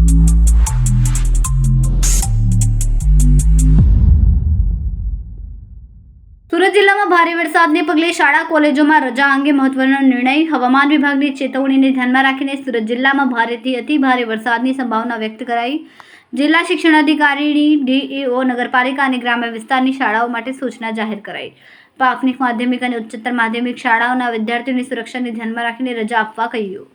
સુરત જિલ્લામાં ભારે વરસાદને પગલે શાળા કોલેજોમાં રજા અંગે મહત્વનો નિર્ણય. હવામાન વિભાગની ચેતવણીને ધ્યાનમાં રાખીને સુરત જિલ્લામાં ભારેથી અતિ ભારે વરસાદની સંભાવના વ્યક્ત કરાઈ. જિલ્લા શિક્ષણ અધિકારીની ડીઈઓ નગરપાલિકા અને ગ્રામ્ય વિસ્તારની શાળાઓ માટે સૂચના જાહેર કરાઈ. પ્રાથમિક માધ્યમિક અને ઉચ્ચતર માધ્યમિક શાળાઓના વિદ્યાર્થીઓની સુરક્ષાને ધ્યાનમાં રાખીને રજા આપવા કહ્યું.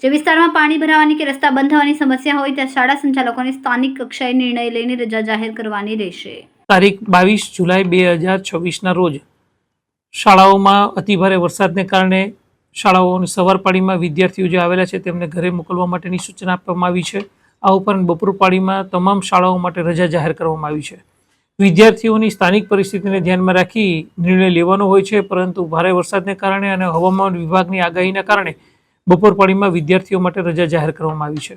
જે વિસ્તારમાં પાણી ભરાવાની કે રસ્તા બંધ થવાની સમસ્યા હોય ત્યાં શાળા સંચાલકોને સ્થાનિક કક્ષાએ નિર્ણય લઈને રજા જાહેર કરવાની રહેશે. તારીખ 22 જુલાઈ 2024ના રોજ શાળાઓમાં અતિભારે વરસાદને કારણે શાળાઓની સવાર પાળીમાં વિદ્યાર્થીઓ જે આવેલા છે તેમને ઘરે મોકલવા માટેની સૂચના આપવામાં આવી છે. આ ઉપરાંત બપોર પાળીમાં તમામ શાળાઓ માટે રજા જાહેર કરવામાં આવી છે. વિદ્યાર્થીઓની સ્થાનિક પરિસ્થિતિને ધ્યાનમાં રાખી નિર્ણય લેવાનો હોય છે, પરંતુ ભારે વરસાદને કારણે અને હવામાન વિભાગની આગાહીના કારણે બપોર પાળીમાં વિદ્યાર્થીઓ માટે રજા જાહેર કરવામાં આવી છે.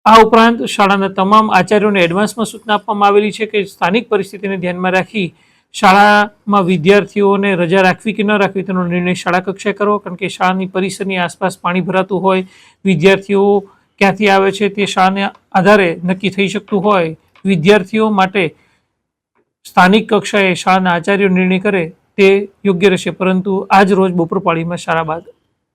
આ ઉપરાંત શાળાના તમામ આચાર્યોને એડવાન્સમાં સૂચના આપવામાં આવેલી છે કે સ્થાનિક પરિસ્થિતિને ધ્યાનમાં રાખી શાળામાં વિદ્યાર્થીઓને રજા રાખવી કે ન રાખવી તેનો નિર્ણય શાળા કક્ષાએ કરવો, કારણ કે શાળાની પરિસરની આસપાસ પાણી ભરાતું હોય, વિદ્યાર્થીઓ ક્યાંથી આવે છે તે શાળાના આધારે નક્કી થઈ શકતું હોય. વિદ્યાર્થીઓ માટે સ્થાનિક કક્ષાએ શાળાના આચાર્યો નિર્ણય કરે તે યોગ્ય રહેશે, પરંતુ આજ રોજ બપોર પાળીમાં શાળા બાદ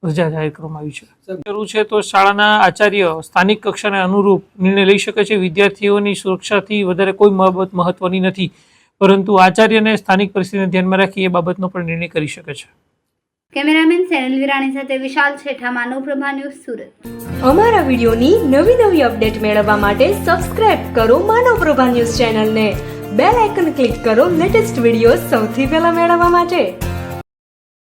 રજા જાહેર કરવામાં આવી છે. જરૂર છે તો શાળાના આચાર્ય સ્થાનિક કક્ષાને અનુરૂપ નિર્ણય લઈ શકે છે. વિદ્યાર્થીઓની સુરક્ષાથી વધારે કોઈ બાબત મહત્વની નથી, પરંતુ આચાર્યને સ્થાનિક પરિસ્થિતિને ધ્યાનમાં રાખી એ બાબતનો પણ નિર્ણય કરી શકે છે. કેમેરામેન સેનલ વિરાણી સાથે વિશાલ છેઠા, માનવપ્રભા ન્યૂઝ, સુરત. અમારા વિડીયોની નવી અપડેટ મેળવવા માટે સબસ્ક્રાઇબ કરો માનવપ્રભા ન્યૂઝ ચેનલને. બેલ આઇકન ક્લિક કરો લેટેસ્ટ વિડીયો સૌથી પહેલા મેળવવા માટે.